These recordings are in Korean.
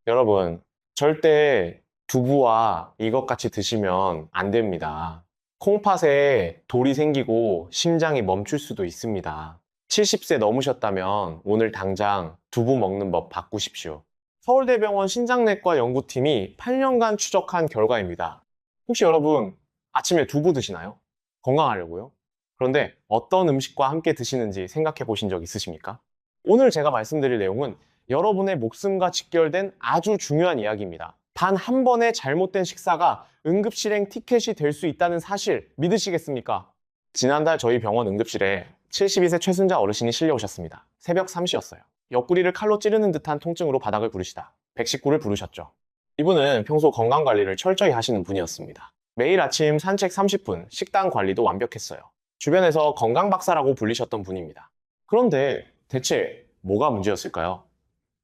여러분, 절대 두부와 이것 같이 드시면 안 됩니다. 콩팥에 돌이 생기고 심장이 멈출 수도 있습니다. 70세 넘으셨다면 오늘 당장 두부 먹는 법 바꾸십시오. 서울대병원 신장내과 연구팀이 8년간 추적한 결과입니다. 혹시 여러분 아침에 두부 드시나요? 건강하려고요? 그런데 어떤 음식과 함께 드시는지 생각해 보신 적 있으십니까? 오늘 제가 말씀드릴 내용은 여러분의 목숨과 직결된 아주 중요한 이야기입니다. 단 한 번의 잘못된 식사가 응급실행 티켓이 될 수 있다는 사실 믿으시겠습니까? 지난달 저희 병원 응급실에 72세 최순자 어르신이 실려오셨습니다. 새벽 3시였어요. 옆구리를 칼로 찌르는 듯한 통증으로 바닥을 부르시다 119를 부르셨죠. 이분은 평소 건강관리를 철저히 하시는 분이었습니다. 매일 아침 산책 30분, 식단 관리도 완벽했어요. 주변에서 건강박사라고 불리셨던 분입니다. 그런데 대체 뭐가 문제였을까요?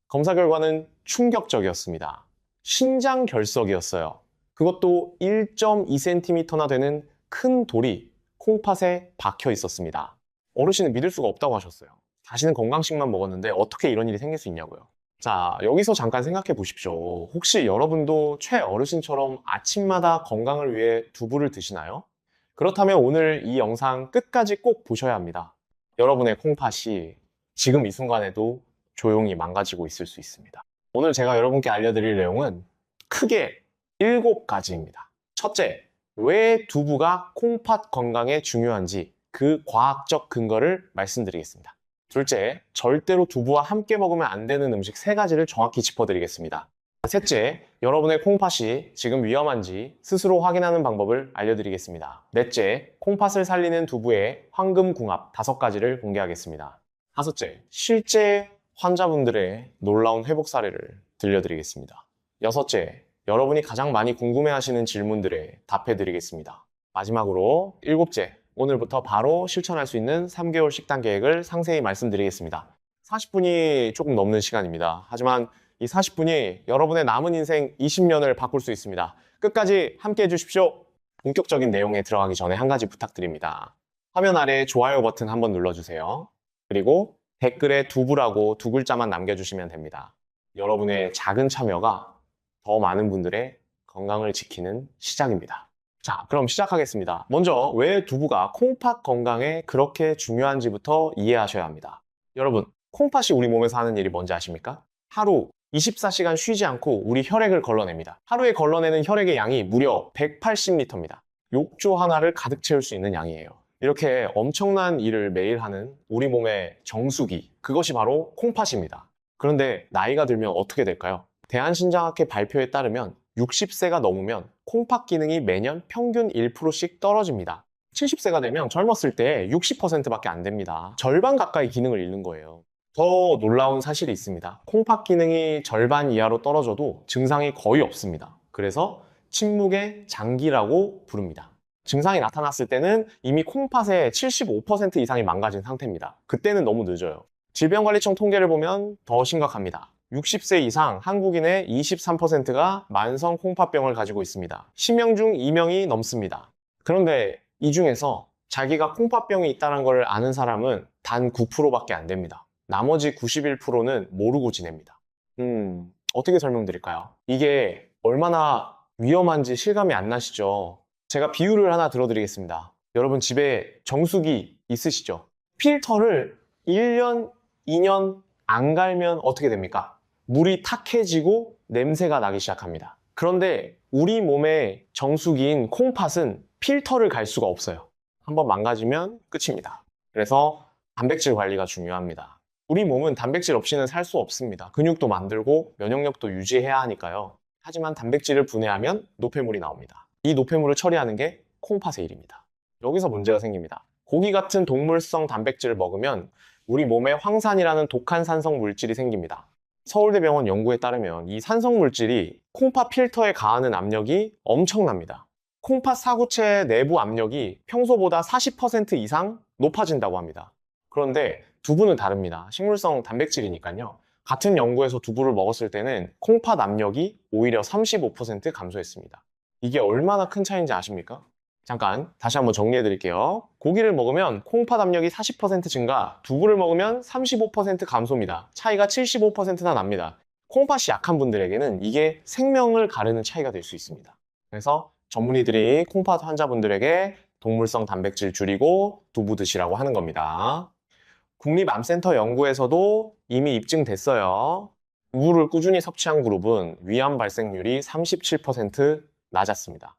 검사 결과는 충격적이었습니다. 신장 결석이었어요. 그것도 1.2cm나 되는 큰 돌이 콩팥에 박혀 있었습니다. 어르신은 믿을 수가 없다고 하셨어요. 자신은 건강식만 먹었는데 어떻게 이런 일이 생길 수 있냐고요. 자, 여기서 잠깐 생각해 보십시오. 혹시 여러분도 최 어르신처럼 아침마다 건강을 위해 두부를 드시나요? 그렇다면 오늘 이 영상 끝까지 꼭 보셔야 합니다. 여러분의 콩팥이 지금 이 순간에도 조용히 망가지고 있을 수 있습니다. 오늘 제가 여러분께 알려드릴 내용은 크게 7가지입니다. 첫째, 왜 두부가 콩팥 건강에 중요한지 그 과학적 근거를 말씀드리겠습니다. 둘째, 절대로 두부와 함께 먹으면 안 되는 음식 3가지를 정확히 짚어드리겠습니다. 셋째, 여러분의 콩팥이 지금 위험한지 스스로 확인하는 방법을 알려드리겠습니다. 넷째, 콩팥을 살리는 두부의 황금궁합 5가지를 공개하겠습니다. 다섯째, 실제 환자분들의 놀라운 회복 사례를 들려드리겠습니다. 여섯째, 여러분이 가장 많이 궁금해하시는 질문들에 답해드리겠습니다. 마지막으로 7째, 오늘부터 바로 실천할 수 있는 3개월 식단 계획을 상세히 말씀드리겠습니다. 40분이 조금 넘는 시간입니다. 하지만 이 40분이 여러분의 남은 인생 20년을 바꿀 수 있습니다. 끝까지 함께 해주십시오. 본격적인 내용에 들어가기 전에 한 가지 부탁드립니다. 화면 아래 좋아요 버튼 한번 눌러주세요. 그리고 댓글에 두부라고 2글자만 남겨주시면 됩니다. 여러분의 작은 참여가 더 많은 분들의 건강을 지키는 시작입니다. 자, 그럼 시작하겠습니다. 먼저 왜 두부가 콩팥 건강에 그렇게 중요한지부터 이해하셔야 합니다. 여러분, 콩팥이 우리 몸에서 하는 일이 뭔지 아십니까? 하루 24시간 쉬지 않고 우리 혈액을 걸러냅니다. 하루에 걸러내는 혈액의 양이 무려 180리터입니다. 욕조 하나를 가득 채울 수 있는 양이에요. 이렇게 엄청난 일을 매일 하는 우리 몸의 정수기, 그것이 바로 콩팥입니다. 그런데 나이가 들면 어떻게 될까요? 대한신장학회 발표에 따르면 60세가 넘으면 콩팥 기능이 매년 평균 1%씩 떨어집니다. 70세가 되면 젊었을 때 60%밖에 안 됩니다. 절반 가까이 기능을 잃는 거예요. 더 놀라운 사실이 있습니다. 콩팥 기능이 절반 이하로 떨어져도 증상이 거의 없습니다. 그래서 침묵의 장기라고 부릅니다. 증상이 나타났을 때는 이미 콩팥의 75% 이상이 망가진 상태입니다. 그때는 너무 늦어요. 질병관리청 통계를 보면 더 심각합니다. 60세 이상 한국인의 23%가 만성 콩팥병을 가지고 있습니다. 10명 중 2명이 넘습니다. 그런데 이 중에서 자기가 콩팥병이 있다는 걸 아는 사람은 단 9%밖에 안 됩니다. 나머지 91%는 모르고 지냅니다. 어떻게 설명드릴까요? 이게 얼마나 위험한지 실감이 안 나시죠? 제가 비유를 하나 들어드리겠습니다. 여러분 집에 정수기 있으시죠? 필터를 1년, 2년 안 갈면 어떻게 됩니까? 물이 탁해지고 냄새가 나기 시작합니다. 그런데 우리 몸의 정수기인 콩팥은 필터를 갈 수가 없어요. 한번 망가지면 끝입니다. 그래서 단백질 관리가 중요합니다. 우리 몸은 단백질 없이는 살 수 없습니다. 근육도 만들고 면역력도 유지해야 하니까요. 하지만 단백질을 분해하면 노폐물이 나옵니다. 이 노폐물을 처리하는 게 콩팥의 일입니다. 여기서 문제가 생깁니다. 고기 같은 동물성 단백질을 먹으면 우리 몸에 황산이라는 독한 산성 물질이 생깁니다. 서울대병원 연구에 따르면 이 산성 물질이 콩팥 필터에 가하는 압력이 엄청납니다. 콩팥 사구체 내부 압력이 평소보다 40% 이상 높아진다고 합니다. 그런데 두부는 다릅니다. 식물성 단백질이니까요. 같은 연구에서 두부를 먹었을 때는 콩팥 압력이 오히려 35% 감소했습니다. 이게 얼마나 큰 차이인지 아십니까? 잠깐 다시 한번 정리해 드릴게요. 고기를 먹으면 콩팥 압력이 40% 증가, 두부를 먹으면 35% 감소입니다. 차이가 75%나 납니다. 콩팥이 약한 분들에게는 이게 생명을 가르는 차이가 될 수 있습니다. 그래서 전문의들이 콩팥 환자분들에게 동물성 단백질 줄이고 두부 드시라고 하는 겁니다. 국립암센터 연구에서도 이미 입증됐어요. 두부를 꾸준히 섭취한 그룹은 위암 발생률이 37% 낮았습니다.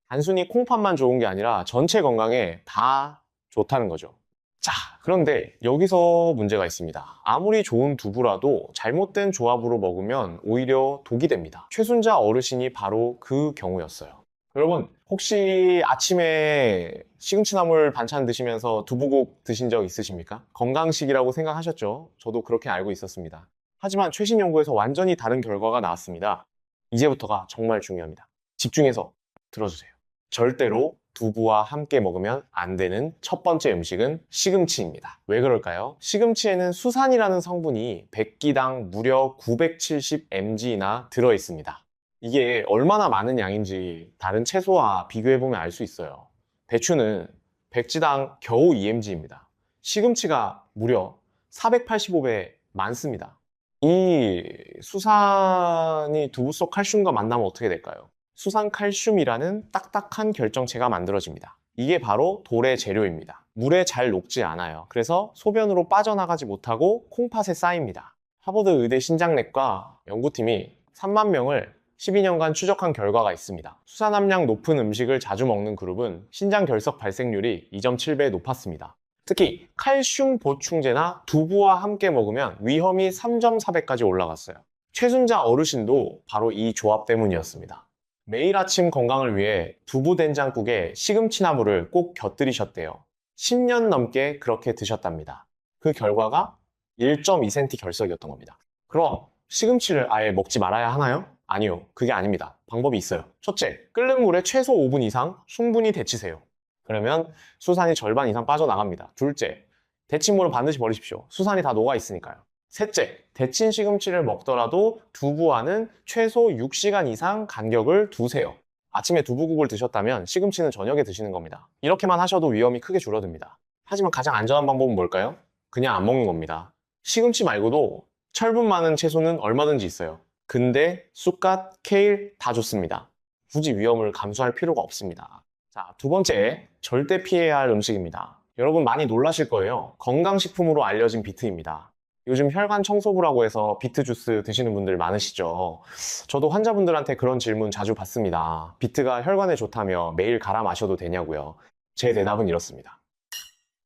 단순히 콩팥만 좋은 게 아니라 전체 건강에 다 좋다는 거죠. 자, 그런데 여기서 문제가 있습니다. 아무리 좋은 두부라도 잘못된 조합으로 먹으면 오히려 독이 됩니다. 최순자 어르신이 바로 그 경우였어요. 여러분, 혹시 아침에 시금치나물 반찬 드시면서 두부국 드신 적 있으십니까? 건강식이라고 생각하셨죠? 저도 그렇게 알고 있었습니다. 하지만 최신 연구에서 완전히 다른 결과가 나왔습니다. 이제부터가 정말 중요합니다. 집중해서 들어주세요. 절대로 두부와 함께 먹으면 안 되는 첫 번째 음식은 시금치입니다. 왜 그럴까요? 시금치에는 수산이라는 성분이 100끼당 무려 970mg나 들어있습니다. 이게 얼마나 많은 양인지 다른 채소와 비교해보면 알 수 있어요. 배추는 100지당 겨우 2mg입니다. 시금치가 무려 485배 많습니다. 이 수산이 두부 속 칼슘과 만나면 어떻게 될까요? 수산칼슘이라는 딱딱한 결정체가 만들어집니다. 이게 바로 돌의 재료입니다. 물에 잘 녹지 않아요. 그래서 소변으로 빠져나가지 못하고 콩팥에 쌓입니다. 하버드 의대 신장내과 연구팀이 3만 명을 12년간 추적한 결과가 있습니다. 수산 함량 높은 음식을 자주 먹는 그룹은 신장 결석 발생률이 2.7배 높았습니다. 특히 칼슘 보충제나 두부와 함께 먹으면 위험이 3.4배까지 올라갔어요. 최순자 어르신도 바로 이 조합 때문이었습니다. 매일 아침 건강을 위해 두부 된장국에 시금치나물을 꼭 곁들이셨대요. 10년 넘게 그렇게 드셨답니다. 그 결과가 1.2cm 결석이었던 겁니다. 그럼 시금치를 아예 먹지 말아야 하나요? 아니요, 그게 아닙니다. 방법이 있어요. 첫째, 끓는 물에 최소 5분 이상 충분히 데치세요. 그러면 수산이 절반 이상 빠져나갑니다. 둘째, 데친 물은 반드시 버리십시오. 수산이 다 녹아 있으니까요. 셋째, 데친 시금치를 먹더라도 두부와는 최소 6시간 이상 간격을 두세요. 아침에 두부국을 드셨다면 시금치는 저녁에 드시는 겁니다. 이렇게만 하셔도 위험이 크게 줄어듭니다. 하지만 가장 안전한 방법은 뭘까요? 그냥 안 먹는 겁니다. 시금치 말고도 철분 많은 채소는 얼마든지 있어요. 근데 쑥갓, 케일 다 좋습니다. 굳이 위험을 감수할 필요가 없습니다. 자, 두 번째, 절대 피해야 할 음식입니다. 여러분 많이 놀라실 거예요. 건강식품으로 알려진 비트입니다. 요즘 혈관 청소부라고 해서 비트 주스 드시는 분들 많으시죠? 저도 환자분들한테 그런 질문 자주 받습니다. 비트가 혈관에 좋다며 매일 갈아 마셔도 되냐고요. 제 대답은 이렇습니다.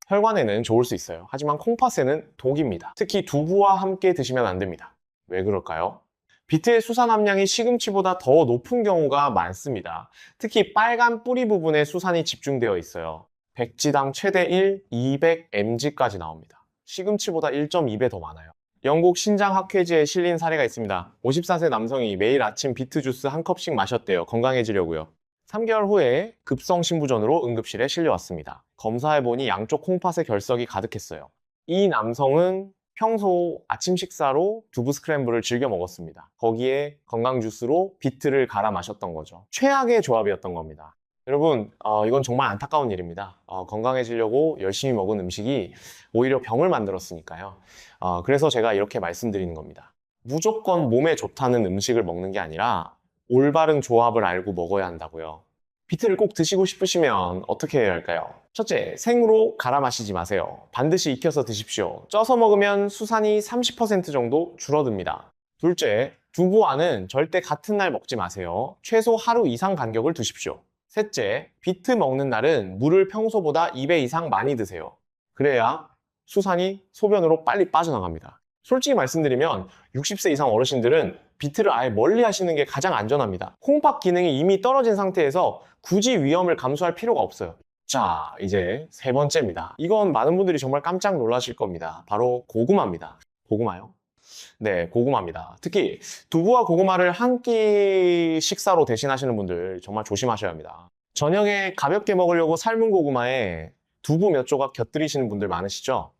혈관에는 좋을 수 있어요. 하지만 콩팥에는 독입니다. 특히 두부와 함께 드시면 안 됩니다. 왜 그럴까요? 비트의 수산 함량이 시금치보다 더 높은 경우가 많습니다. 특히 빨간 뿌리 부분에 수산이 집중되어 있어요. 100지당 최대 200mg까지 나옵니다. 시금치보다 1.2배 더 많아요. 영국 신장학회지에 실린 사례가 있습니다. 54세 남성이 매일 아침 비트 주스 한 컵씩 마셨대요. 건강해지려고요. 3개월 후에 급성 신부전으로 응급실에 실려왔습니다. 검사해보니 양쪽 콩팥에 결석이 가득했어요. 이 남성은 평소 아침 식사로 두부 스크램블을 즐겨 먹었습니다. 거기에 건강 주스로 비트를 갈아 마셨던 거죠. 최악의 조합이었던 겁니다. 여러분, 이건 정말 안타까운 일입니다. 건강해지려고 열심히 먹은 음식이 오히려 병을 만들었으니까요. 그래서 제가 이렇게 말씀드리는 겁니다. 무조건 몸에 좋다는 음식을 먹는 게 아니라 올바른 조합을 알고 먹어야 한다고요. 비트를 꼭 드시고 싶으시면 어떻게 해야 할까요? 첫째, 생으로 갈아 마시지 마세요. 반드시 익혀서 드십시오. 쪄서 먹으면 수산이 30% 정도 줄어듭니다. 둘째, 두부와는 절대 같은 날 먹지 마세요. 최소 하루 이상 간격을 두십시오. 셋째, 비트 먹는 날은 물을 평소보다 2배 이상 많이 드세요. 그래야 수산이 소변으로 빨리 빠져나갑니다. 솔직히 말씀드리면 60세 이상 어르신들은 비트를 아예 멀리 하시는 게 가장 안전합니다. 콩팥 기능이 이미 떨어진 상태에서 굳이 위험을 감수할 필요가 없어요. 자, 이제 세 번째입니다. 이건 많은 분들이 정말 깜짝 놀라실 겁니다. 바로 고구마입니다. 고구마요? 네, 고구마입니다. 특히 두부와 고구마를 한 끼 식사로 대신하시는 분들 정말 조심하셔야 합니다. 저녁에 가볍게 먹으려고 삶은 고구마에 두부 몇 조각 곁들이시는 분들 많으시죠?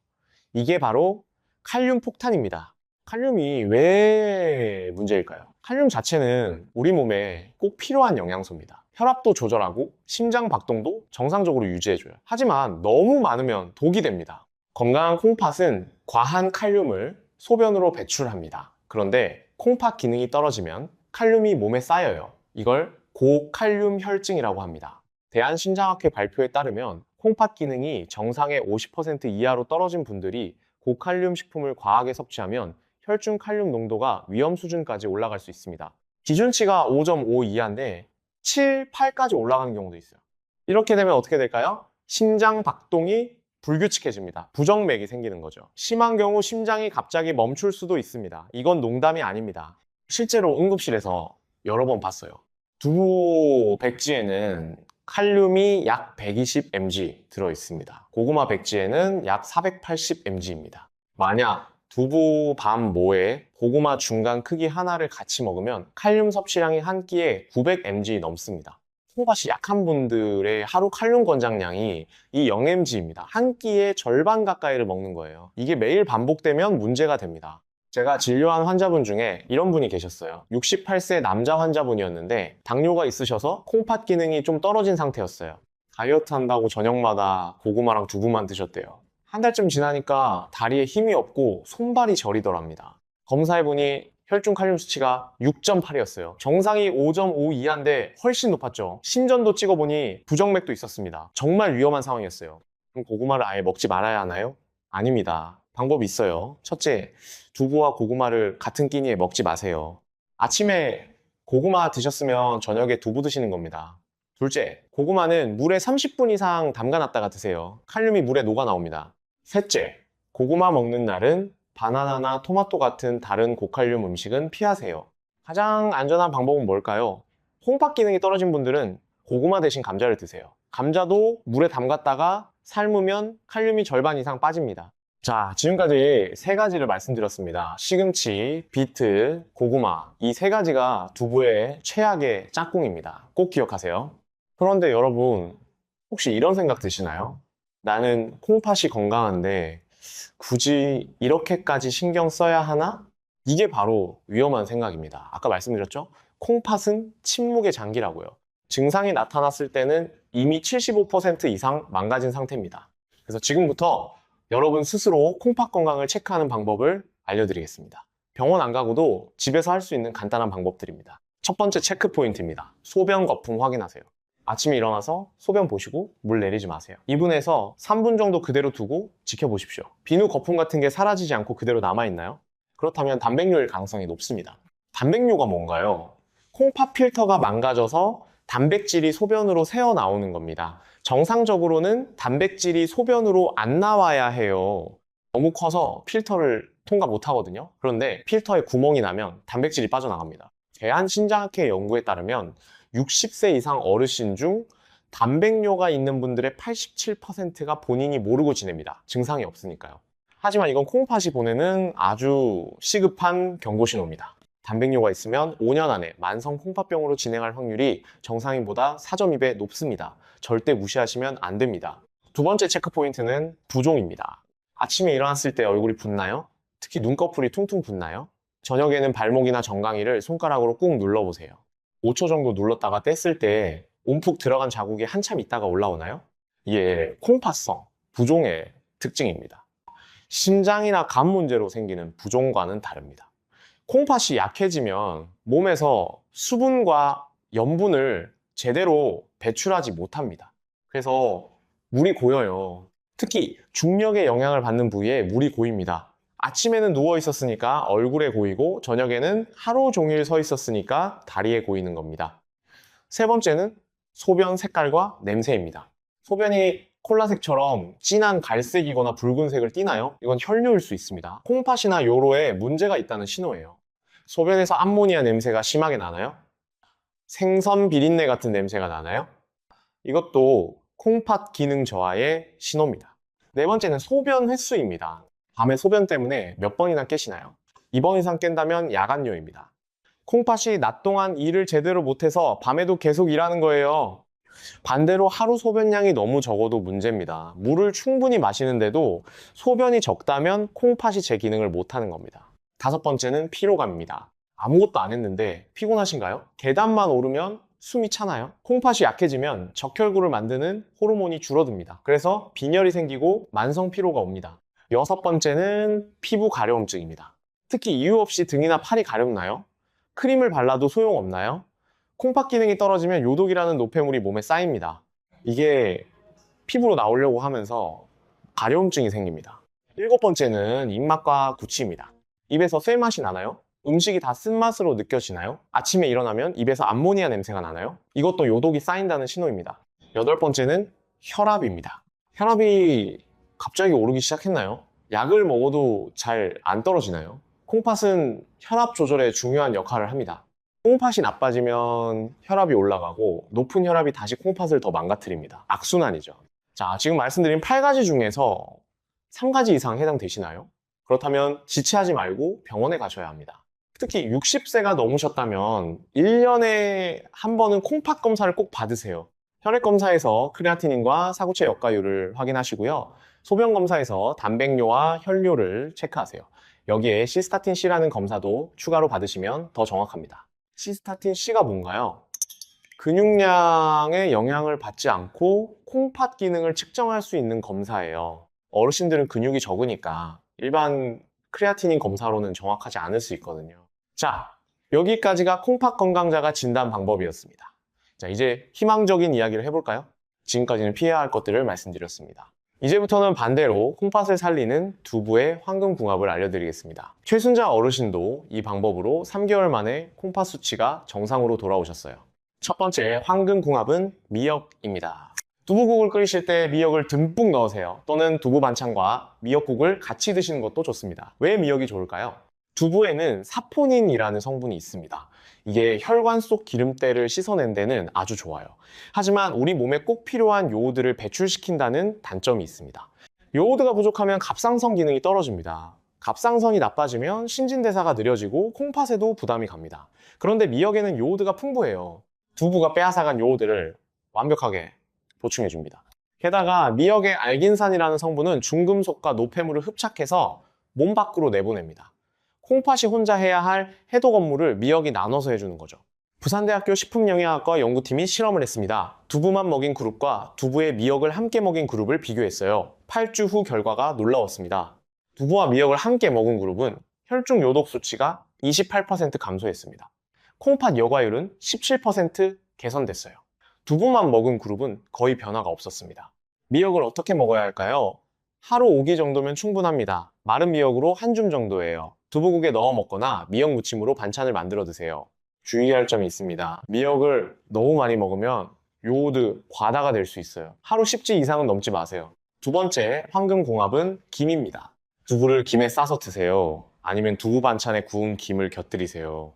이게 바로 칼륨 폭탄입니다. 칼륨이 왜 문제일까요? 칼륨 자체는 우리 몸에 꼭 필요한 영양소입니다. 혈압도 조절하고 심장 박동도 정상적으로 유지해줘요. 하지만 너무 많으면 독이 됩니다. 건강한 콩팥은 과한 칼륨을 소변으로 배출합니다. 그런데 콩팥 기능이 떨어지면 칼륨이 몸에 쌓여요. 이걸 고칼륨 혈증이라고 합니다. 대한심장학회 발표에 따르면 콩팥 기능이 정상의 50% 이하로 떨어진 분들이 고칼륨 식품을 과하게 섭취하면 혈중 칼륨 농도가 위험 수준까지 올라갈 수 있습니다. 기준치가 5.5 이하인데 7, 8까지 올라가는 경우도 있어요. 이렇게 되면 어떻게 될까요? 심장 박동이 불규칙해집니다. 부정맥이 생기는 거죠. 심한 경우 심장이 갑자기 멈출 수도 있습니다. 이건 농담이 아닙니다. 실제로 응급실에서 여러 번 봤어요. 두부 백지에는 칼륨이 약 120mg 들어있습니다. 고구마 백지에는 약 480mg입니다. 만약 두부 반 모에 고구마 중간 크기 하나를 같이 먹으면 칼륨 섭취량이 한 끼에 900mg 넘습니다. 콩팥이 약한 분들의 하루 칼륨 권장량이 이 0mg입니다. 한 끼에 절반 가까이를 먹는 거예요. 이게 매일 반복되면 문제가 됩니다. 제가 진료한 환자분 중에 이런 분이 계셨어요. 68세 남자 환자분이었는데 당뇨가 있으셔서 콩팥 기능이 좀 떨어진 상태였어요. 다이어트 한다고 저녁마다 고구마랑 두부만 드셨대요. 한 달쯤 지나니까 다리에 힘이 없고 손발이 저리더랍니다. 검사해보니 혈중 칼륨 수치가 6.8이었어요. 정상이 5.5 이하인데 훨씬 높았죠. 심전도 찍어보니 부정맥도 있었습니다. 정말 위험한 상황이었어요. 그럼 고구마를 아예 먹지 말아야 하나요? 아닙니다. 방법이 있어요. 첫째, 두부와 고구마를 같은 끼니에 먹지 마세요. 아침에 고구마 드셨으면 저녁에 두부 드시는 겁니다. 둘째, 고구마는 물에 30분 이상 담가놨다가 드세요. 칼륨이 물에 녹아 나옵니다. 셋째, 고구마 먹는 날은 바나나나 토마토 같은 다른 고칼륨 음식은 피하세요. 가장 안전한 방법은 뭘까요? 콩팥 기능이 떨어진 분들은 고구마 대신 감자를 드세요. 감자도 물에 담갔다가 삶으면 칼륨이 절반 이상 빠집니다. 자, 지금까지 세 가지를 말씀드렸습니다. 시금치, 비트, 고구마, 이 세 가지가 두부의 최악의 짝꿍입니다. 꼭 기억하세요. 그런데 여러분, 혹시 이런 생각 드시나요? 나는 콩팥이 건강한데 굳이 이렇게까지 신경 써야 하나? 이게 바로 위험한 생각입니다. 아까 말씀드렸죠? 콩팥은 침묵의 장기라고요. 증상이 나타났을 때는 이미 75% 이상 망가진 상태입니다. 그래서 지금부터 여러분 스스로 콩팥 건강을 체크하는 방법을 알려드리겠습니다. 병원 안 가고도 집에서 할 수 있는 간단한 방법들입니다. 첫 번째 체크 포인트입니다. 소변 거품 확인하세요. 아침에 일어나서 소변 보시고 물 내리지 마세요. 2분에서 3분 정도 그대로 두고 지켜보십시오. 비누 거품 같은 게 사라지지 않고 그대로 남아있나요? 그렇다면 단백뇨일 가능성이 높습니다. 단백뇨가 뭔가요? 콩팥 필터가 망가져서 단백질이 소변으로 새어 나오는 겁니다. 정상적으로는 단백질이 소변으로 안 나와야 해요. 너무 커서 필터를 통과 못 하거든요. 그런데 필터에 구멍이 나면 단백질이 빠져나갑니다. 대한심장학회 연구에 따르면 60세 이상 어르신 중 단백뇨가 있는 분들의 87%가 본인이 모르고 지냅니다. 증상이 없으니까요. 하지만 이건 콩팥이 보내는 아주 시급한 경고신호입니다. 단백뇨가 있으면 5년 안에 만성 콩팥병으로 진행할 확률이 정상인보다 4.2배 높습니다. 절대 무시하시면 안 됩니다. 두 번째 체크 포인트는 부종입니다. 아침에 일어났을 때 얼굴이 붓나요? 특히 눈꺼풀이 퉁퉁 붓나요? 저녁에는 발목이나 정강이를 손가락으로 꾹 눌러보세요. 5초 정도 눌렀다가 뗐을 때 움푹 들어간 자국이 한참 있다가 올라오나요? 이게 콩팥성, 부종의 특징입니다. 심장이나 간 문제로 생기는 부종과는 다릅니다. 콩팥이 약해지면 몸에서 수분과 염분을 제대로 배출하지 못합니다. 그래서 물이 고여요. 특히 중력의 영향을 받는 부위에 물이 고입니다. 아침에는 누워 있었으니까 얼굴에 고이고 저녁에는 하루 종일 서 있었으니까 다리에 고이는 겁니다. 세 번째는 소변 색깔과 냄새입니다. 소변이 콜라색처럼 진한 갈색이거나 붉은색을 띠나요? 이건 혈뇨일 수 있습니다. 콩팥이나 요로에 문제가 있다는 신호예요. 소변에서 암모니아 냄새가 심하게 나나요? 생선 비린내 같은 냄새가 나나요? 이것도 콩팥 기능 저하의 신호입니다. 네 번째는 소변 횟수입니다. 밤에 소변 때문에 몇 번이나 깨시나요? 2번 이상 깬다면 야간뇨입니다. 콩팥이 낮 동안 일을 제대로 못해서 밤에도 계속 일하는 거예요. 반대로 하루 소변량이 너무 적어도 문제입니다. 물을 충분히 마시는데도 소변이 적다면 콩팥이 제 기능을 못하는 겁니다. 다섯 번째는 피로감입니다. 아무것도 안 했는데 피곤하신가요? 계단만 오르면 숨이 차나요? 콩팥이 약해지면 적혈구를 만드는 호르몬이 줄어듭니다. 그래서 빈혈이 생기고 만성 피로가 옵니다. 여섯 번째는 피부 가려움증입니다. 특히 이유 없이 등이나 팔이 가렵나요? 크림을 발라도 소용없나요? 콩팥 기능이 떨어지면 요독이라는 노폐물이 몸에 쌓입니다. 이게 피부로 나오려고 하면서 가려움증이 생깁니다. 일곱 번째는 입맛과 구취입니다. 입에서 쇠맛이 나나요? 음식이 다 쓴맛으로 느껴지나요? 아침에 일어나면 입에서 암모니아 냄새가 나나요? 이것도 요독이 쌓인다는 신호입니다. 여덟 번째는 혈압입니다. 혈압이 갑자기 오르기 시작했나요? 약을 먹어도 잘 안 떨어지나요? 콩팥은 혈압 조절에 중요한 역할을 합니다. 콩팥이 나빠지면 혈압이 올라가고 높은 혈압이 다시 콩팥을 더 망가뜨립니다. 악순환이죠. 자, 지금 말씀드린 8가지 중에서 3가지 이상 해당되시나요? 그렇다면 지체하지 말고 병원에 가셔야 합니다. 특히 60세가 넘으셨다면 1년에 한 번은 콩팥 검사를 꼭 받으세요. 혈액 검사에서 크레아티닌과 사구체 역가율을 확인하시고요. 소변 검사에서 단백뇨와 혈뇨를 체크하세요. 여기에 시스타틴 C라는 검사도 추가로 받으시면 더 정확합니다. 시스타틴 C가 뭔가요? 근육량의 영향을 받지 않고 콩팥 기능을 측정할 수 있는 검사예요. 어르신들은 근육이 적으니까 일반 크레아티닌 검사로는 정확하지 않을 수 있거든요. 자, 여기까지가 콩팥 건강자가 진단 방법이었습니다. 자, 이제 희망적인 이야기를 해볼까요? 지금까지는 피해야 할 것들을 말씀드렸습니다. 이제부터는 반대로 콩팥을 살리는 두부의 황금궁합을 알려드리겠습니다. 최순자 어르신도 이 방법으로 3개월 만에 콩팥 수치가 정상으로 돌아오셨어요. 첫 번째 황금궁합은 미역입니다. 두부국을 끓이실 때 미역을 듬뿍 넣으세요. 또는 두부 반찬과 미역국을 같이 드시는 것도 좋습니다. 왜 미역이 좋을까요? 두부에는 사포닌이라는 성분이 있습니다. 이게 혈관 속 기름때를 씻어낸 데는 아주 좋아요. 하지만 우리 몸에 꼭 필요한 요오드를 배출시킨다는 단점이 있습니다. 요오드가 부족하면 갑상선 기능이 떨어집니다. 갑상선이 나빠지면 신진대사가 느려지고 콩팥에도 부담이 갑니다. 그런데 미역에는 요오드가 풍부해요. 두부가 빼앗아간 요오드를 완벽하게 보충해줍니다. 게다가 미역의 알긴산이라는 성분은 중금속과 노폐물을 흡착해서 몸 밖으로 내보냅니다. 콩팥이 혼자 해야 할 해독 업무를 미역이 나눠서 해주는 거죠. 부산대학교 식품영양학과 연구팀이 실험을 했습니다. 두부만 먹인 그룹과 두부에 미역을 함께 먹인 그룹을 비교했어요. 8주 후 결과가 놀라웠습니다. 두부와 미역을 함께 먹은 그룹은 혈중 요독 수치가 28% 감소했습니다. 콩팥 여과율은 17% 개선됐어요. 두부만 먹은 그룹은 거의 변화가 없었습니다. 미역을 어떻게 먹어야 할까요? 하루 5기 정도면 충분합니다. 마른 미역으로 한 줌 정도예요. 두부국에 넣어 먹거나 미역 무침으로 반찬을 만들어 드세요. 주의할 점이 있습니다. 미역을 너무 많이 먹으면 요오드 과다가 될 수 있어요. 하루 10지 이상은 넘지 마세요. 두 번째 황금궁합은 김입니다. 두부를 김에 싸서 드세요. 아니면 두부 반찬에 구운 김을 곁들이세요.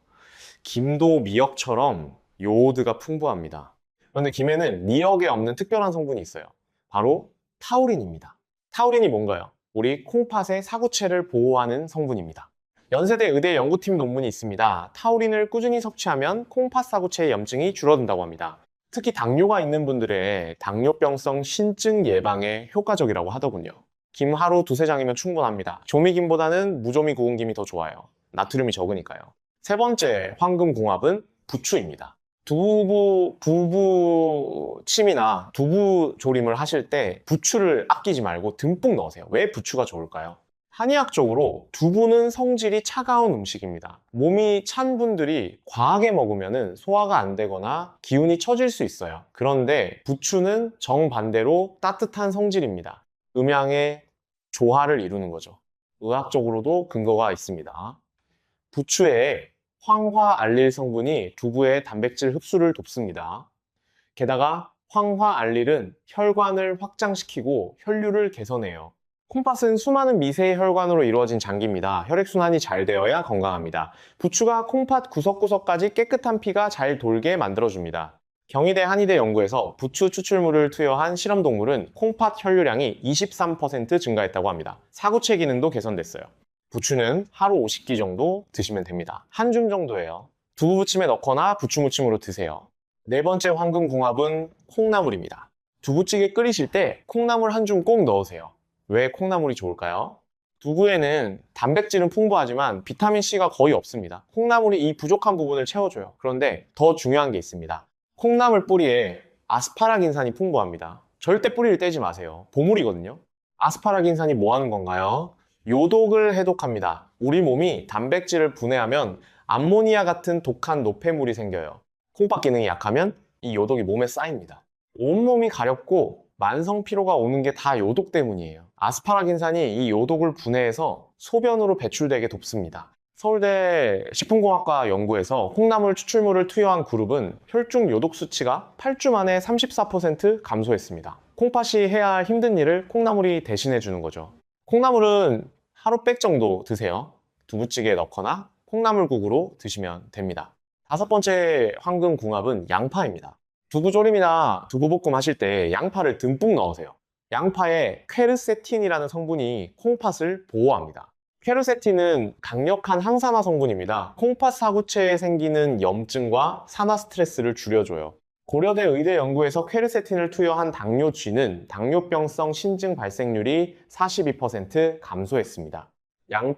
김도 미역처럼 요오드가 풍부합니다. 그런데 김에는 미역에 없는 특별한 성분이 있어요. 바로 타우린입니다. 타우린이 뭔가요? 우리 콩팥의 사구체를 보호하는 성분입니다. 연세대 의대 연구팀 논문이 있습니다. 타우린을 꾸준히 섭취하면 콩팥 사구체의 염증이 줄어든다고 합니다. 특히 당뇨가 있는 분들의 당뇨병성 신증 예방에 효과적이라고 하더군요. 김 하루 2-3장이면 충분합니다. 조미김보다는 무조미 구운 김이 더 좋아요. 나트륨이 적으니까요. 세 번째 황금궁합은 부추입니다. 두부침이나 두부 조림을 하실 때 부추를 아끼지 말고 듬뿍 넣으세요. 왜 부추가 좋을까요? 한의학적으로 두부는 성질이 차가운 음식입니다. 몸이 찬 분들이 과하게 먹으면 소화가 안 되거나 기운이 처질 수 있어요. 그런데 부추는 정반대로 따뜻한 성질입니다. 음양의 조화를 이루는 거죠. 의학적으로도 근거가 있습니다. 부추에 황화알릴 성분이 두부의 단백질 흡수를 돕습니다. 게다가 황화알릴은 혈관을 확장시키고 혈류를 개선해요. 콩팥은 수많은 미세의 혈관으로 이루어진 장기입니다. 혈액순환이 잘 되어야 건강합니다. 부추가 콩팥 구석구석까지 깨끗한 피가 잘 돌게 만들어줍니다. 경희대 한의대 연구에서 부추 추출물을 투여한 실험동물은 콩팥 혈류량이 23% 증가했다고 합니다. 사구체 기능도 개선됐어요. 부추는 하루 50기 정도 드시면 됩니다. 한 줌 정도예요. 두부부침에 넣거나 부추무침으로 드세요. 네 번째 황금궁합은 콩나물입니다. 두부찌개 끓이실 때 콩나물 한 줌 꼭 넣으세요. 왜 콩나물이 좋을까요? 두부에는 단백질은 풍부하지만 비타민C가 거의 없습니다. 콩나물이 이 부족한 부분을 채워줘요. 그런데 더 중요한 게 있습니다. 콩나물 뿌리에 아스파라긴산이 풍부합니다. 절대 뿌리를 떼지 마세요. 보물이거든요. 아스파라긴산이 뭐 하는 건가요? 요독을 해독합니다. 우리 몸이 단백질을 분해하면 암모니아 같은 독한 노폐물이 생겨요. 콩팥 기능이 약하면 이 요독이 몸에 쌓입니다. 온몸이 가렵고 만성 피로가 오는 게 다 요독 때문이에요. 아스파라긴산이 이 요독을 분해해서 소변으로 배출되게 돕습니다. 서울대 식품공학과 연구에서 콩나물 추출물을 투여한 그룹은 혈중 요독 수치가 8주 만에 34% 감소했습니다. 콩팥이 해야 할 힘든 일을 콩나물이 대신해 주는 거죠. 콩나물은 하루백 정도 드세요. 두부찌개에 넣거나 콩나물국으로 드시면 됩니다. 다섯 번째 황금궁합은 양파입니다. 두부조림이나 두부볶음 하실 때 양파를 듬뿍 넣으세요. 양파에 퀘르세틴이라는 성분이 콩팥을 보호합니다. 퀘르세틴은 강력한 항산화 성분입니다. 콩팥 사구체에 생기는 염증과 산화 스트레스를 줄여줘요. 고려대 의대 연구에서 퀘르세틴을 투여한 당뇨쥐는 당뇨병성 신증 발생률이 42% 감소했습니다.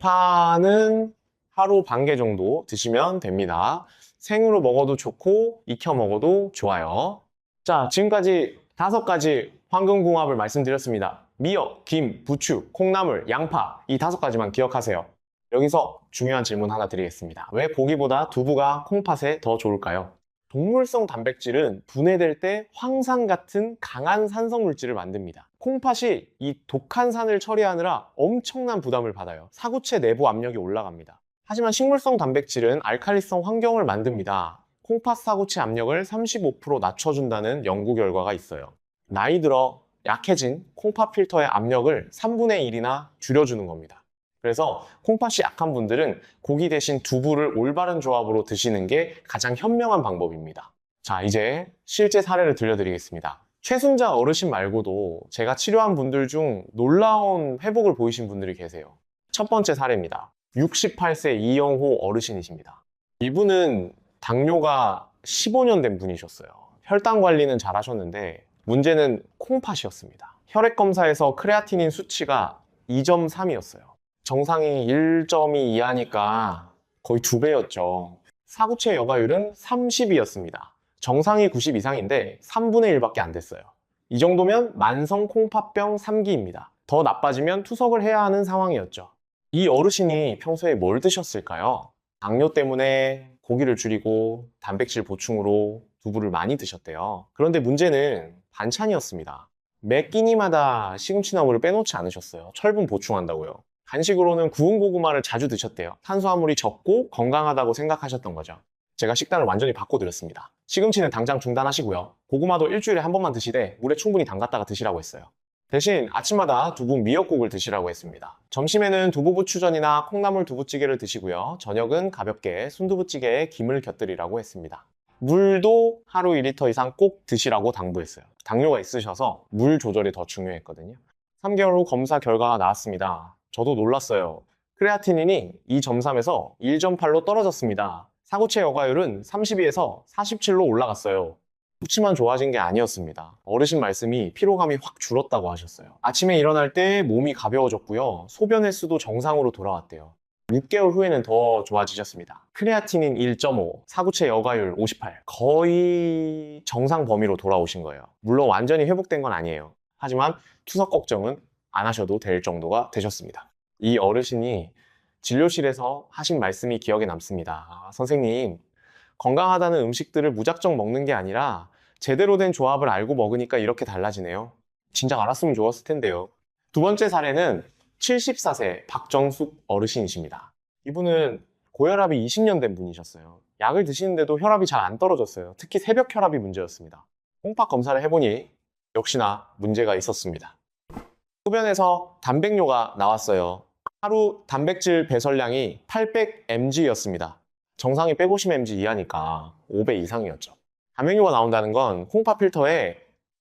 양파는 하루 반 개 정도 드시면 됩니다. 생으로 먹어도 좋고 익혀 먹어도 좋아요. 자, 지금까지 5가지 황금궁합을 말씀드렸습니다. 미역, 김, 부추, 콩나물, 양파 이 5가지만 기억하세요. 여기서 중요한 질문 하나 드리겠습니다. 왜 고기보다 두부가 콩팥에 더 좋을까요? 동물성 단백질은 분해될 때 황산 같은 강한 산성 물질을 만듭니다. 콩팥이 이 독한 산을 처리하느라 엄청난 부담을 받아요. 사구체 내부 압력이 올라갑니다. 하지만 식물성 단백질은 알칼리성 환경을 만듭니다. 콩팥 사구체 압력을 35% 낮춰준다는 연구 결과가 있어요. 나이 들어 약해진 콩팥 필터의 압력을 3분의 1이나 줄여주는 겁니다. 그래서 콩팥이 약한 분들은 고기 대신 두부를 올바른 조합으로 드시는 게 가장 현명한 방법입니다. 자, 이제 실제 사례를 들려드리겠습니다. 최순자 어르신 말고도 제가 치료한 분들 중 놀라운 회복을 보이신 분들이 계세요. 첫 번째 사례입니다. 68세 이영호 어르신이십니다. 이분은 당뇨가 15년 된 분이셨어요. 혈당 관리는 잘 하셨는데 문제는 콩팥이었습니다. 혈액 검사에서 크레아티닌 수치가 2.3이었어요. 정상이 1.2 이하니까 거의 2배였죠. 사구체 여과율은 30이었습니다. 정상이 90 이상인데 3분의 1밖에 안 됐어요. 이 정도면 만성 콩팥병 3기입니다. 더 나빠지면 투석을 해야 하는 상황이었죠. 이 어르신이 평소에 뭘 드셨을까요? 당뇨 때문에 고기를 줄이고 단백질 보충으로 두부를 많이 드셨대요. 그런데 문제는 반찬이었습니다. 매 끼니마다 시금치나물을 빼놓지 않으셨어요. 철분 보충한다고요. 간식으로는 구운 고구마를 자주 드셨대요. 탄수화물이 적고 건강하다고 생각하셨던 거죠. 제가 식단을 완전히 바꿔드렸습니다. 시금치는 당장 중단하시고요. 고구마도 일주일에 한 번만 드시되 물에 충분히 담갔다가 드시라고 했어요. 대신 아침마다 두부 미역국을 드시라고 했습니다. 점심에는 두부부추전이나 콩나물 두부찌개를 드시고요. 저녁은 가볍게 순두부찌개에 김을 곁들이라고 했습니다. 물도 하루 2리터 이상 꼭 드시라고 당부했어요. 당뇨가 있으셔서 물 조절이 더 중요했거든요. 3개월 후 검사 결과가 나왔습니다. 저도 놀랐어요. 크레아티닌이 2.3에서 1.8로 떨어졌습니다. 사구체 여과율은 32에서 47로 올라갔어요. 수치만 좋아진 게 아니었습니다. 어르신 말씀이 피로감이 확 줄었다고 하셨어요. 아침에 일어날 때 몸이 가벼워졌고요. 소변 횟수도 정상으로 돌아왔대요. 6개월 후에는 더 좋아지셨습니다. 크레아티닌 1.5, 사구체 여과율 58. 거의 정상 범위로 돌아오신 거예요. 물론 완전히 회복된 건 아니에요. 하지만 투석 걱정은 안 하셔도 될 정도가 되셨습니다. 이 어르신이 진료실에서 하신 말씀이 기억에 남습니다. 선생님, 건강하다는 음식들을 무작정 먹는 게 아니라 제대로 된 조합을 알고 먹으니까 이렇게 달라지네요. 진작 알았으면 좋았을 텐데요. 두 번째 사례는 74세 박정숙 어르신이십니다. 이분은 고혈압이 20년 된 분이셨어요. 약을 드시는데도 혈압이 잘 안 떨어졌어요. 특히 새벽 혈압이 문제였습니다. 콩팥 검사를 해보니 역시나 문제가 있었습니다. 소변에서 단백뇨가 나왔어요. 하루 단백질 배설량이 800mg였습니다. 정상이 150mg 이하니까 5배 이상이었죠. 단백뇨가 나온다는 건 콩팥 필터에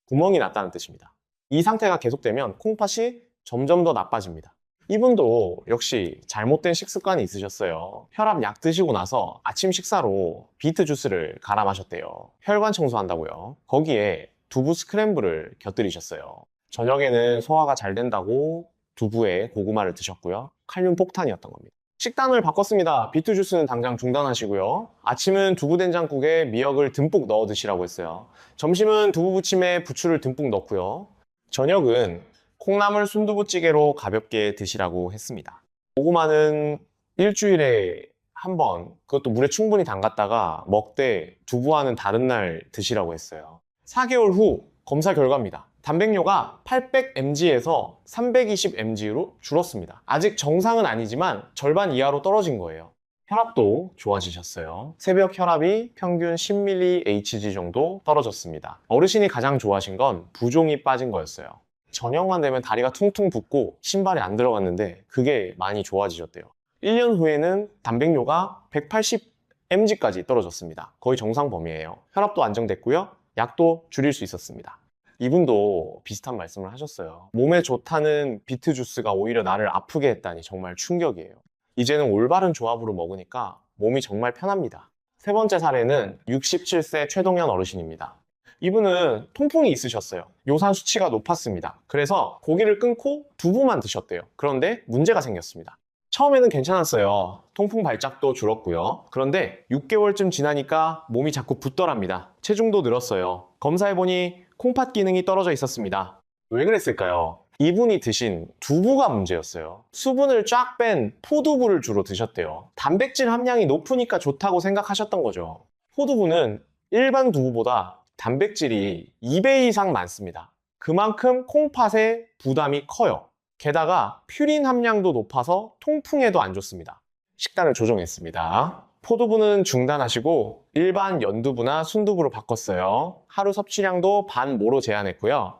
구멍이 났다는 뜻입니다. 이 상태가 계속되면 콩팥이 점점 더 나빠집니다. 이분도 역시 잘못된 식습관이 있으셨어요. 혈압 약 드시고 나서 아침 식사로 비트 주스를 갈아 마셨대요. 혈관 청소한다고요. 거기에 두부 스크램블을 곁들이셨어요. 저녁에는 소화가 잘 된다고 두부에 고구마를 드셨고요. 칼륨 폭탄이었던 겁니다. 식단을 바꿨습니다. 비트 주스는 당장 중단하시고요. 아침은 두부 된장국에 미역을 듬뿍 넣어 드시라고 했어요. 점심은 두부 부침에 부추를 듬뿍 넣고요. 저녁은 콩나물 순두부찌개로 가볍게 드시라고 했습니다. 고구마는 일주일에 한 번, 그것도 물에 충분히 담갔다가 먹되 두부와는 다른 날 드시라고 했어요. 4개월 후 검사 결과입니다. 단백뇨가 800mg에서 320mg로 줄었습니다. 아직 정상은 아니지만 절반 이하로 떨어진 거예요. 혈압도 좋아지셨어요. 새벽 혈압이 평균 10mHg 정도 떨어졌습니다. 어르신이 가장 좋아하신 건 부종이 빠진 거였어요. 저녁만 되면 다리가 퉁퉁 붓고 신발이 안 들어갔는데 그게 많이 좋아지셨대요. 1년 후에는 단백뇨가 180mg까지 떨어졌습니다. 거의 정상 범위예요. 혈압도 안정됐고요. 약도 줄일 수 있었습니다. 이분도 비슷한 말씀을 하셨어요. 몸에 좋다는 비트 주스가 오히려 나를 아프게 했다니 정말 충격이에요. 이제는 올바른 조합으로 먹으니까 몸이 정말 편합니다. 세 번째 사례는 67세 최동현 어르신입니다. 이분은 통풍이 있으셨어요. 요산 수치가 높았습니다. 그래서 고기를 끊고 두부만 드셨대요. 그런데 문제가 생겼습니다. 처음에는 괜찮았어요. 통풍 발작도 줄었고요. 그런데 6개월쯤 지나니까 몸이 자꾸 붓더랍니다. 체중도 늘었어요. 검사해보니 콩팥 기능이 떨어져 있었습니다. 왜 그랬을까요? 이분이 드신 두부가 문제였어요. 수분을 쫙 뺀 포두부를 주로 드셨대요. 단백질 함량이 높으니까 좋다고 생각하셨던 거죠. 포두부는 일반 두부보다 단백질이 2배 이상 많습니다. 그만큼 콩팥의 부담이 커요. 게다가 퓨린 함량도 높아서 통풍에도 안 좋습니다. 식단을 조정했습니다. 포두부는 중단하시고 일반 연두부나 순두부로 바꿨어요. 하루 섭취량도 반 모로 제한했고요.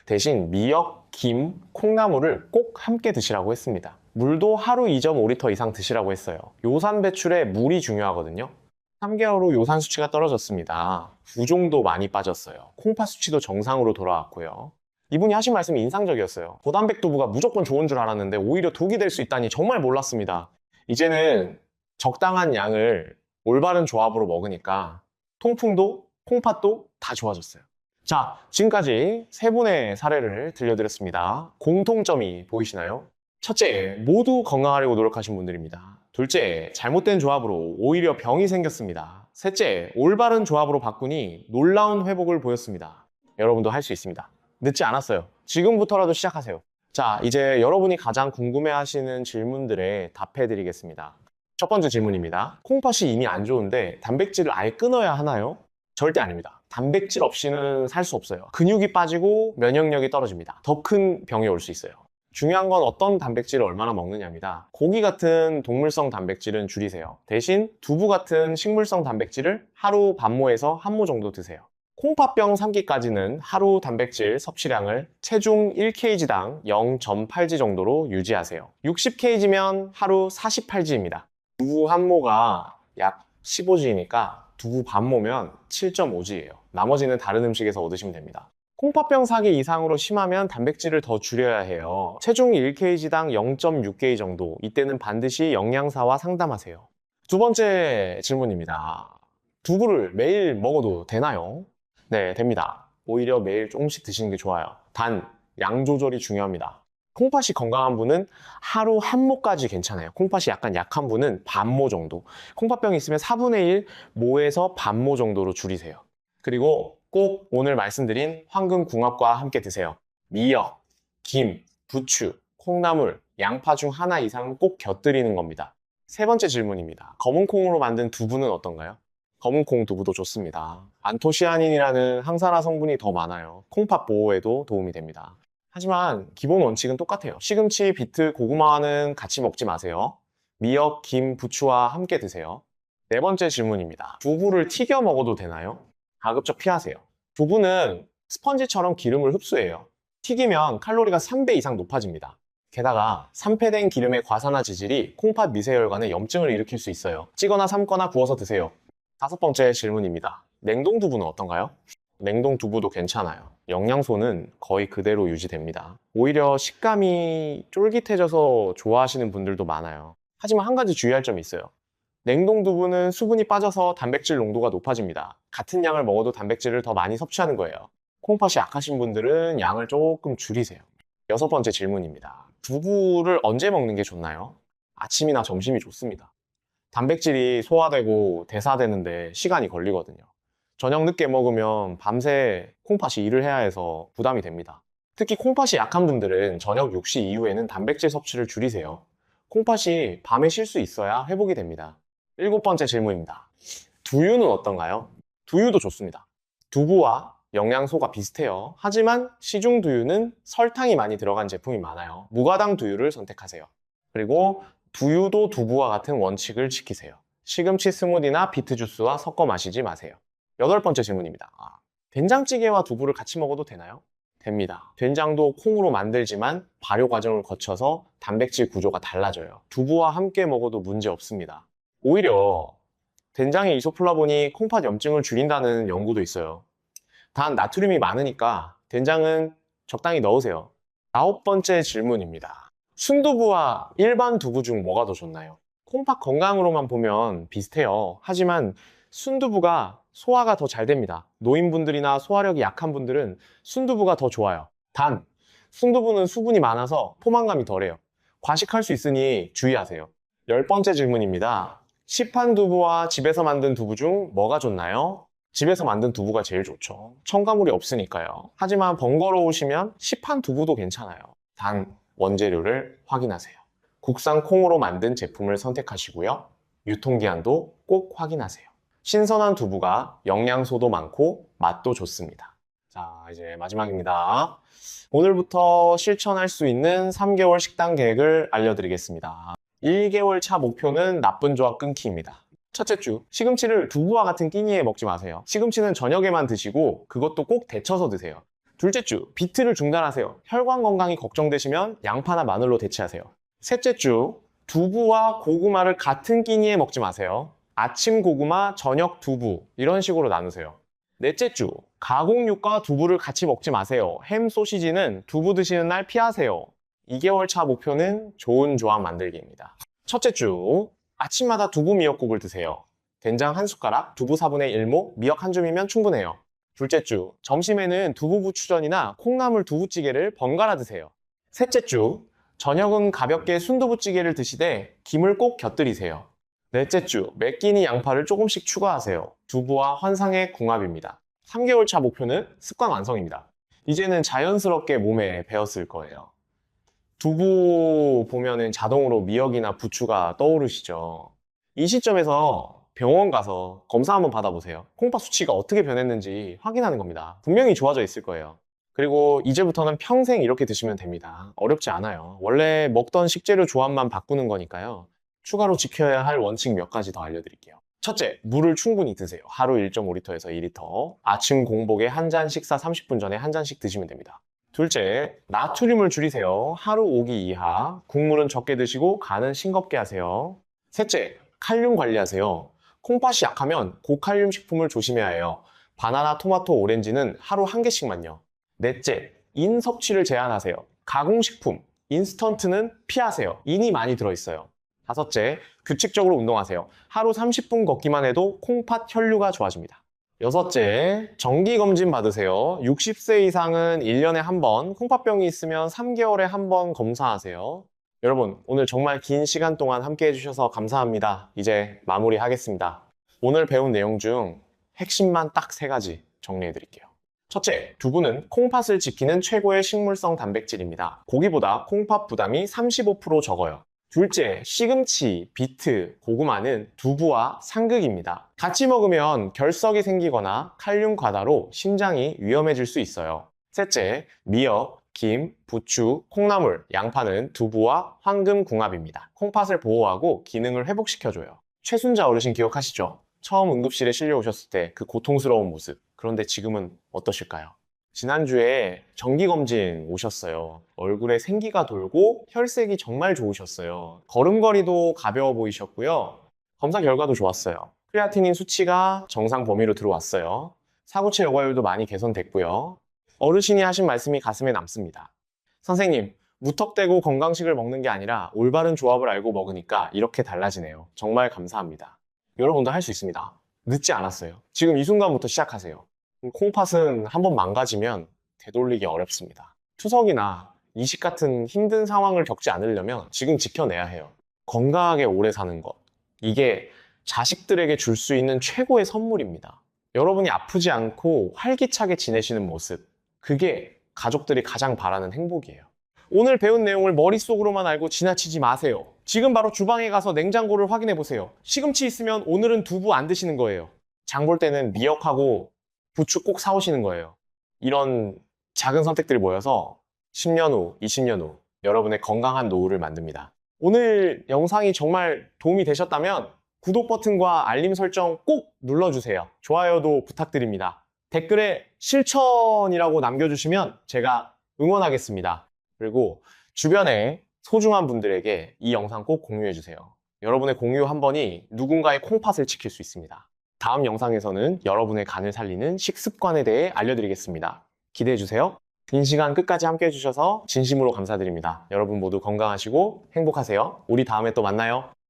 대신 미역, 김, 콩나물을 꼭 함께 드시라고 했습니다. 물도 하루 2.5리터 이상 드시라고 했어요. 요산 배출에 물이 중요하거든요. 3개월 후 요산 수치가 떨어졌습니다. 부종도 많이 빠졌어요. 콩팥 수치도 정상으로 돌아왔고요. 이분이 하신 말씀이 인상적이었어요. 고단백 두부가 무조건 좋은 줄 알았는데 오히려 독이 될 수 있다니 정말 몰랐습니다. 이제는 적당한 양을 올바른 조합으로 먹으니까 통풍도 콩팥도 다 좋아졌어요. 자, 지금까지 세 분의 사례를 들려드렸습니다. 공통점이 보이시나요? 첫째, 모두 건강하려고 노력하신 분들입니다. 둘째, 잘못된 조합으로 오히려 병이 생겼습니다. 셋째, 올바른 조합으로 바꾸니 놀라운 회복을 보였습니다. 여러분도 할 수 있습니다. 늦지 않았어요. 지금부터라도 시작하세요. 자, 이제 여러분이 가장 궁금해하시는 질문들에 답해드리겠습니다. 첫 번째 질문입니다. 콩팥이 이미 안 좋은데 단백질을 아예 끊어야 하나요? 절대 아닙니다. 단백질 없이는 살 수 없어요. 근육이 빠지고 면역력이 떨어집니다. 더 큰 병이 올 수 있어요. 중요한 건 어떤 단백질을 얼마나 먹느냐입니다. 고기 같은 동물성 단백질은 줄이세요. 대신 두부 같은 식물성 단백질을 하루 반모에서 한 모 정도 드세요. 콩팥병 3기까지는 하루 단백질 섭취량을 체중 1kg당 0.8g 정도로 유지하세요. 60kg면 하루 48g입니다. 두부 한 모가 약 15g니까 두부 반모면 7.5g예요. 나머지는 다른 음식에서 얻으시면 됩니다. 콩팥병 4기 이상으로 심하면 단백질을 더 줄여야 해요. 체중 1kg당 0.6kg 정도. 이때는 반드시 영양사와 상담하세요. 두 번째 질문입니다. 두부를 매일 먹어도 되나요? 네, 됩니다. 오히려 매일 조금씩 드시는 게 좋아요. 단, 양 조절이 중요합니다. 콩팥이 건강한 분은 하루 한 모까지 괜찮아요. 콩팥이 약간 약한 분은 반모 정도. 콩팥병이 있으면 4분의 1 모에서 반모 정도로 줄이세요. 그리고 꼭 오늘 말씀드린 황금궁합과 함께 드세요. 미역, 김, 부추, 콩나물, 양파 중 하나 이상은 꼭 곁들이는 겁니다. 세 번째 질문입니다. 검은 콩으로 만든 두부는 어떤가요? 검은 콩 두부도 좋습니다. 안토시아닌이라는 항산화 성분이 더 많아요. 콩팥 보호에도 도움이 됩니다. 하지만 기본 원칙은 똑같아요. 시금치, 비트, 고구마와는 같이 먹지 마세요. 미역, 김, 부추와 함께 드세요. 네 번째 질문입니다. 두부를 튀겨 먹어도 되나요? 가급적 피하세요. 두부는 스펀지처럼 기름을 흡수해요. 튀기면 칼로리가 3배 이상 높아집니다. 게다가 산패된 기름의 과산화 지질이 콩팥 미세혈관에 염증을 일으킬 수 있어요. 찌거나 삶거나 구워서 드세요. 다섯 번째 질문입니다. 냉동 두부는 어떤가요? 냉동 두부도 괜찮아요. 영양소는 거의 그대로 유지됩니다. 오히려 식감이 쫄깃해져서 좋아하시는 분들도 많아요. 하지만 한 가지 주의할 점이 있어요. 냉동 두부는 수분이 빠져서 단백질 농도가 높아집니다. 같은 양을 먹어도 단백질을 더 많이 섭취하는 거예요. 콩팥이 약하신 분들은 양을 조금 줄이세요. 여섯 번째 질문입니다. 두부를 언제 먹는 게 좋나요? 아침이나 점심이 좋습니다. 단백질이 소화되고 대사되는데 시간이 걸리거든요. 저녁 늦게 먹으면 밤새 콩팥이 일을 해야 해서 부담이 됩니다. 특히 콩팥이 약한 분들은 저녁 6시 이후에는 단백질 섭취를 줄이세요. 콩팥이 밤에 쉴 수 있어야 회복이 됩니다. 7번째 질문입니다. 두유는 어떤가요? 두유도 좋습니다. 두부와 영양소가 비슷해요. 하지만 시중 두유는 설탕이 많이 들어간 제품이 많아요. 무가당 두유를 선택하세요. 그리고 두유도 두부와 같은 원칙을 지키세요. 시금치 스무디나 비트 주스와 섞어 마시지 마세요. 8번째 질문입니다. 된장찌개와 두부를 같이 먹어도 되나요? 됩니다. 된장도 콩으로 만들지만 발효 과정을 거쳐서 단백질 구조가 달라져요. 두부와 함께 먹어도 문제 없습니다. 오히려 된장의 이소플라본이 콩팥 염증을 줄인다는 연구도 있어요. 단 나트륨이 많으니까 된장은 적당히 넣으세요. 9번째 질문입니다. 순두부와 일반 두부 중 뭐가 더 좋나요? 콩팥 건강으로만 보면 비슷해요. 하지만 순두부가 소화가 더 잘 됩니다. 노인분들이나 소화력이 약한 분들은 순두부가 더 좋아요. 단, 순두부는 수분이 많아서 포만감이 덜해요. 과식할 수 있으니 주의하세요. 10번째 질문입니다. 시판 두부와 집에서 만든 두부 중 뭐가 좋나요? 집에서 만든 두부가 제일 좋죠. 첨가물이 없으니까요. 하지만 번거로우시면 시판 두부도 괜찮아요. 단, 원재료를 확인하세요. 국산 콩으로 만든 제품을 선택하시고요. 유통기한도 꼭 확인하세요. 신선한 두부가 영양소도 많고 맛도 좋습니다. 자, 이제 마지막입니다. 오늘부터 실천할 수 있는 3개월 식단 계획을 알려드리겠습니다. 1개월 차 목표는 나쁜 조합 끊기입니다. 첫째 주, 시금치를 두부와 같은 끼니에 먹지 마세요. 시금치는 저녁에만 드시고 그것도 꼭 데쳐서 드세요. 둘째 주, 비트를 중단하세요. 혈관 건강이 걱정되시면 양파나 마늘로 대체하세요. 셋째 주, 두부와 고구마를 같은 끼니에 먹지 마세요. 아침 고구마, 저녁 두부 이런 식으로 나누세요. 넷째 주, 가공육과 두부를 같이 먹지 마세요. 햄, 소시지는 두부 드시는 날 피하세요. 2개월 차 목표는 좋은 조합 만들기입니다. 첫째 주, 아침마다 두부 미역국을 드세요. 된장 한 숟가락, 두부 4분의 1모, 미역 한 줌이면 충분해요. 둘째 주, 점심에는 두부부추전이나 콩나물 두부찌개를 번갈아 드세요. 셋째 주, 저녁은 가볍게 순두부찌개를 드시되 김을 꼭 곁들이세요. 넷째 주, 매 끼니 양파를 조금씩 추가하세요. 두부와 환상의 궁합입니다. 3개월 차 목표는 습관 완성입니다. 이제는 자연스럽게 몸에 배었을 거예요. 두부 보면은 자동으로 미역이나 부추가 떠오르시죠? 이 시점에서 병원 가서 검사 한번 받아보세요. 콩팥 수치가 어떻게 변했는지 확인하는 겁니다. 분명히 좋아져 있을 거예요. 그리고 이제부터는 평생 이렇게 드시면 됩니다. 어렵지 않아요. 원래 먹던 식재료 조합만 바꾸는 거니까요. 추가로 지켜야 할 원칙 몇 가지 더 알려드릴게요. 첫째, 물을 충분히 드세요. 하루 1.5리터에서 2리터. 아침 공복에 한 잔, 식사 30분 전에 한 잔씩 드시면 됩니다. 둘째, 나트륨을 줄이세요. 하루 5기 이하. 국물은 적게 드시고 간은 싱겁게 하세요. 셋째, 칼륨 관리하세요. 콩팥이 약하면 고칼륨 식품을 조심해야 해요. 바나나, 토마토, 오렌지는 하루 1개씩만요. 넷째, 인 섭취를 제한하세요. 가공식품, 인스턴트는 피하세요. 인이 많이 들어있어요. 다섯째, 규칙적으로 운동하세요. 하루 30분 걷기만 해도 콩팥 혈류가 좋아집니다. 여섯째, 정기검진 받으세요. 60세 이상은 1년에 한 번, 콩팥병이 있으면 3개월에 한 번 검사하세요. 여러분, 오늘 정말 긴 시간 동안 함께 해주셔서 감사합니다. 이제 마무리하겠습니다. 오늘 배운 내용 중 핵심만 딱 3가지 정리해드릴게요. 첫째, 두부는 콩팥을 지키는 최고의 식물성 단백질입니다. 고기보다 콩팥 부담이 35% 적어요. 둘째, 시금치, 비트, 고구마는 두부와 상극입니다. 같이 먹으면 결석이 생기거나 칼륨 과다로 심장이 위험해질 수 있어요. 셋째, 미역, 김, 부추, 콩나물, 양파는 두부와 황금 궁합입니다. 콩팥을 보호하고 기능을 회복시켜줘요. 최순자 어르신 기억하시죠? 처음 응급실에 실려오셨을 때 그 고통스러운 모습. 그런데 지금은 어떠실까요? 지난주에 정기검진 오셨어요. 얼굴에 생기가 돌고 혈색이 정말 좋으셨어요. 걸음걸이도 가벼워 보이셨고요. 검사 결과도 좋았어요. 크레아티닌 수치가 정상 범위로 들어왔어요. 사구체 여과율도 많이 개선됐고요. 어르신이 하신 말씀이 가슴에 남습니다. 선생님, 무턱대고 건강식을 먹는 게 아니라 올바른 조합을 알고 먹으니까 이렇게 달라지네요. 정말 감사합니다. 여러분도 할 수 있습니다. 늦지 않았어요. 지금 이 순간부터 시작하세요. 콩팥은 한번 망가지면 되돌리기 어렵습니다. 추석이나 이식 같은 힘든 상황을 겪지 않으려면 지금 지켜내야 해요. 건강하게 오래 사는 것. 이게 자식들에게 줄 수 있는 최고의 선물입니다. 여러분이 아프지 않고 활기차게 지내시는 모습. 그게 가족들이 가장 바라는 행복이에요. 오늘 배운 내용을 머릿속으로만 알고 지나치지 마세요. 지금 바로 주방에 가서 냉장고를 확인해 보세요. 시금치 있으면 오늘은 두부 안 드시는 거예요. 장볼 때는 미역하고 부추 꼭 사오시는 거예요. 이런 작은 선택들이 모여서 10년 후, 20년 후 여러분의 건강한 노후를 만듭니다. 오늘 영상이 정말 도움이 되셨다면 구독 버튼과 알림 설정 꼭 눌러주세요. 좋아요도 부탁드립니다. 댓글에 실천이라고 남겨주시면 제가 응원하겠습니다. 그리고 주변에 소중한 분들에게 이 영상 꼭 공유해주세요. 여러분의 공유 한 번이 누군가의 콩팥을 지킬 수 있습니다. 다음 영상에서는 여러분의 간을 살리는 식습관에 대해 알려드리겠습니다. 기대해주세요. 긴 시간 끝까지 함께 해주셔서 진심으로 감사드립니다. 여러분 모두 건강하시고 행복하세요. 우리 다음에 또 만나요.